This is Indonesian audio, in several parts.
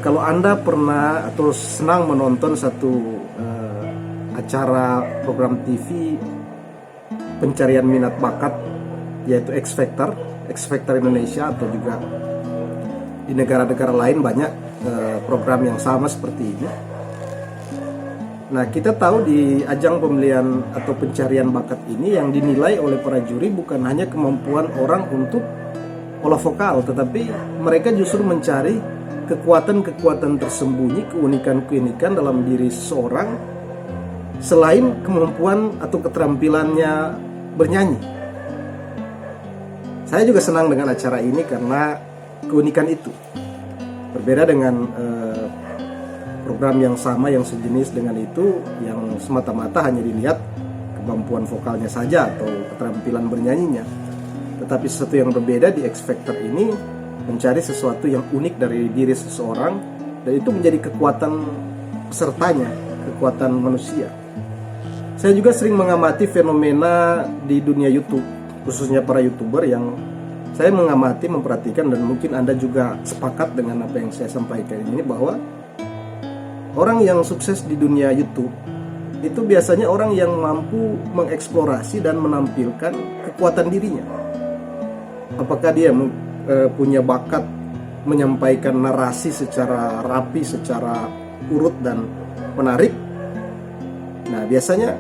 Kalau Anda pernah atau senang menonton satu acara program TV pencarian minat bakat, yaitu X Factor Indonesia, atau juga di negara-negara lain banyak program yang sama seperti ini. Nah, kita tahu di ajang pemilihan atau pencarian bakat ini yang dinilai oleh para juri bukan hanya kemampuan orang untuk olah vokal, tetapi mereka justru mencari kekuatan-kekuatan tersembunyi, keunikan-keunikan dalam diri seseorang selain kemampuan atau keterampilannya bernyanyi. Saya juga senang dengan acara ini karena keunikan itu. Berbeda dengan program yang sama, yang sejenis dengan itu, yang semata-mata hanya dilihat kemampuan vokalnya saja atau keterampilan bernyanyinya. Tetapi sesuatu yang berbeda di X Factor ini mencari sesuatu yang unik dari diri seseorang, dan itu menjadi kekuatan pesertanya, kekuatan manusia. Saya juga sering mengamati fenomena di dunia YouTube, khususnya para YouTuber yang saya mengamati, memperhatikan, dan mungkin Anda juga sepakat dengan apa yang saya sampaikan ini, bahwa orang yang sukses di dunia YouTube itu biasanya orang yang mampu mengeksplorasi dan menampilkan kekuatan dirinya. Apakah dia punya bakat menyampaikan narasi secara rapi, secara urut dan menarik? Nah, biasanya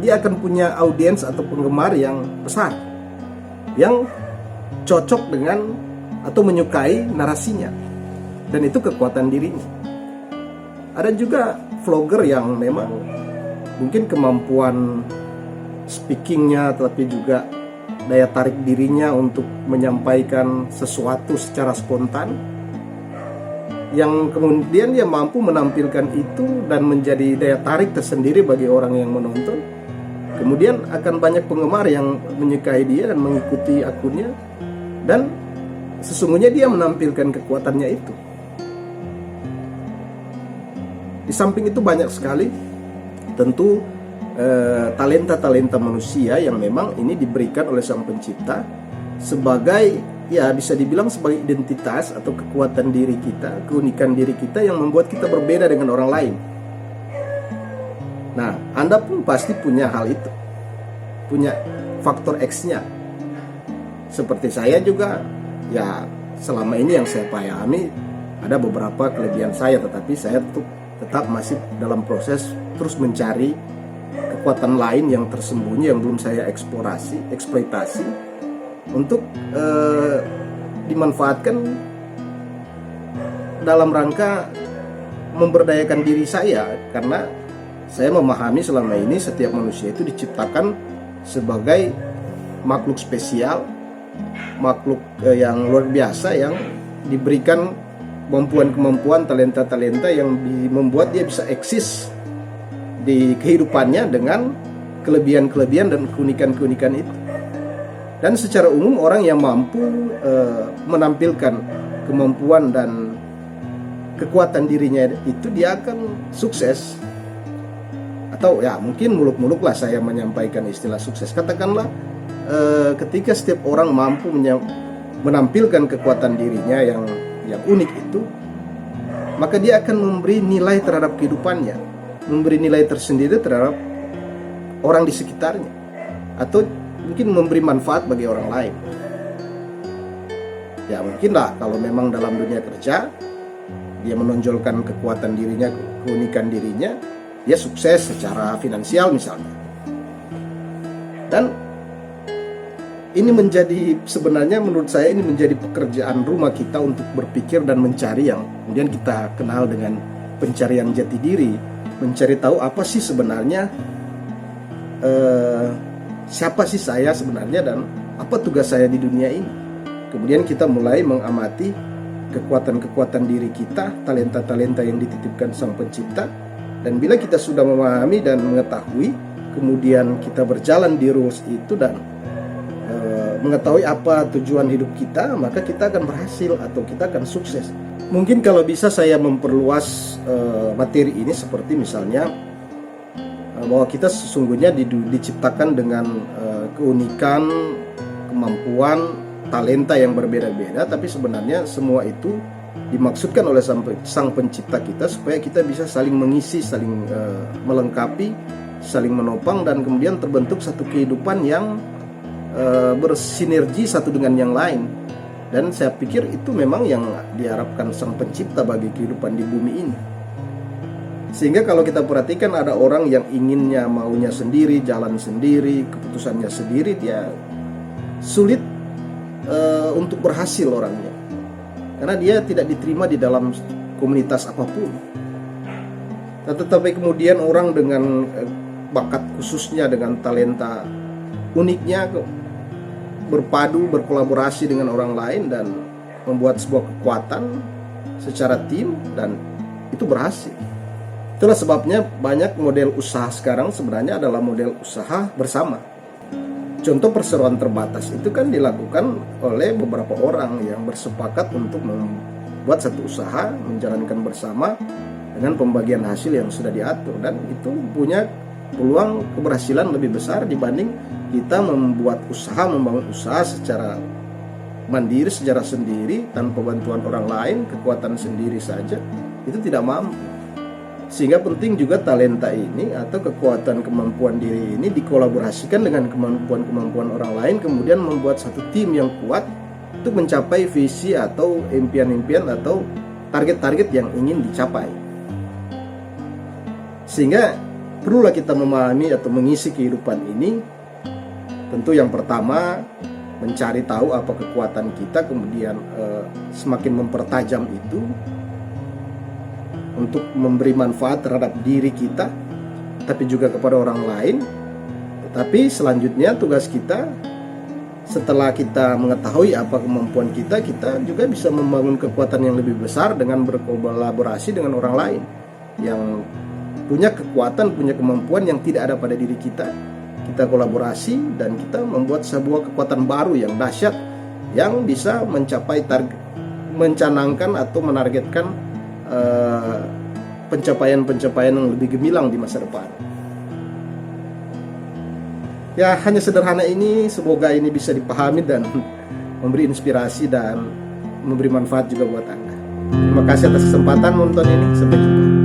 dia akan punya audiens atau penggemar yang besar, yang cocok dengan atau menyukai narasinya, dan itu kekuatan dirinya. Ada juga vlogger yang memang mungkin kemampuan speakingnya, tapi juga daya tarik dirinya untuk menyampaikan sesuatu secara spontan, yang kemudian dia mampu menampilkan itu dan menjadi daya tarik tersendiri bagi orang yang menonton. Kemudian akan banyak penggemar yang menyukai dia dan mengikuti akunnya, dan sesungguhnya dia menampilkan kekuatannya itu. Di samping itu banyak sekali tentu talenta-talenta manusia yang memang ini diberikan oleh Sang Pencipta sebagai, ya bisa dibilang sebagai identitas atau kekuatan diri kita, keunikan diri kita yang membuat kita berbeda dengan orang lain. Nah, Anda pun pasti punya hal itu, punya faktor X-nya. Seperti saya juga, ya selama ini yang saya pahami ada beberapa kelebihan saya, tetapi saya tetap masih dalam proses terus mencari kekuatan lain yang tersembunyi, yang belum saya eksploitasi untuk dimanfaatkan dalam rangka memberdayakan diri saya. Karena saya memahami selama ini setiap manusia itu diciptakan sebagai makhluk spesial, makhluk yang luar biasa, yang diberikan kemampuan-kemampuan, talenta-talenta yang membuat dia bisa eksis di kehidupannya dengan kelebihan-kelebihan dan keunikan-keunikan itu. Dan secara umum orang yang mampu menampilkan kemampuan dan kekuatan dirinya itu, dia akan sukses. Atau ya mungkin muluk-muluk lah saya menyampaikan istilah sukses. Katakanlah ketika setiap orang mampu menampilkan kekuatan dirinya yang unik itu, maka dia akan memberi nilai terhadap kehidupannya, memberi nilai tersendiri terhadap orang di sekitarnya, atau mungkin memberi manfaat bagi orang lain. Ya mungkin lah kalau memang dalam dunia kerja dia menonjolkan kekuatan dirinya, keunikan dirinya, dia sukses secara finansial misalnya. Dan ini menjadi, sebenarnya menurut saya ini menjadi pekerjaan rumah kita untuk berpikir dan mencari yang kemudian kita kenal dengan pencarian jati diri, mencari tahu apa sih sebenarnya, siapa sih saya sebenarnya, dan apa tugas saya di dunia ini. Kemudian kita mulai mengamati kekuatan-kekuatan diri kita, talenta-talenta yang dititipkan Sang Pencipta. Dan bila kita sudah memahami dan mengetahui, kemudian kita berjalan di rules itu dan mengetahui apa tujuan hidup kita, maka kita akan berhasil atau kita akan sukses. Mungkin kalau bisa saya memperluas materi ini seperti misalnya bahwa kita sesungguhnya diciptakan dengan keunikan, kemampuan, talenta yang berbeda-beda, tapi sebenarnya semua itu dimaksudkan oleh sang pencipta kita supaya kita bisa saling mengisi, saling melengkapi, saling menopang, dan kemudian terbentuk satu kehidupan yang bersinergi satu dengan yang lain. Dan saya pikir itu memang yang diharapkan sang pencipta bagi kehidupan di bumi ini. Sehingga kalau kita perhatikan ada orang yang inginnya maunya sendiri, jalan sendiri, keputusannya sendiri, dia sulit untuk berhasil orangnya. Karena dia tidak diterima di dalam komunitas apapun. Tetapi kemudian orang dengan bakat khususnya, dengan talenta uniknya, berpadu, berkolaborasi dengan orang lain dan membuat sebuah kekuatan secara tim, dan itu berhasil. Itulah sebabnya banyak model usaha sekarang sebenarnya adalah model usaha bersama. Contoh perseroan terbatas itu kan dilakukan oleh beberapa orang yang bersepakat untuk membuat satu usaha, menjalankan bersama dengan pembagian hasil yang sudah diatur, dan itu punya peluang keberhasilan lebih besar dibanding kita membuat usaha, membangun usaha secara mandiri, secara sendiri, tanpa bantuan orang lain, kekuatan sendiri saja, itu tidak mampu. Sehingga penting juga talenta ini atau kekuatan kemampuan diri ini dikolaborasikan dengan kemampuan-kemampuan orang lain, kemudian membuat satu tim yang kuat untuk mencapai visi atau impian-impian atau target-target yang ingin dicapai. Sehingga perlulah kita memahami atau mengisi kehidupan ini. Tentu yang pertama mencari tahu apa kekuatan kita, kemudian semakin mempertajam itu untuk memberi manfaat terhadap diri kita, tapi juga kepada orang lain. Tetapi selanjutnya tugas kita, setelah kita mengetahui apa kemampuan kita, kita juga bisa membangun kekuatan yang lebih besar dengan berkolaborasi dengan orang lain yang punya kekuatan, punya kemampuan yang tidak ada pada diri kita. Kita kolaborasi dan kita membuat sebuah kekuatan baru yang dahsyat, yang bisa mencapai target, mencanangkan atau menargetkan pencapaian-pencapaian yang lebih gemilang di masa depan. Ya, hanya sederhana ini, semoga ini bisa dipahami dan memberi inspirasi dan memberi manfaat juga buat Anda. Terima kasih atas kesempatan menonton ini. Sampai jumpa.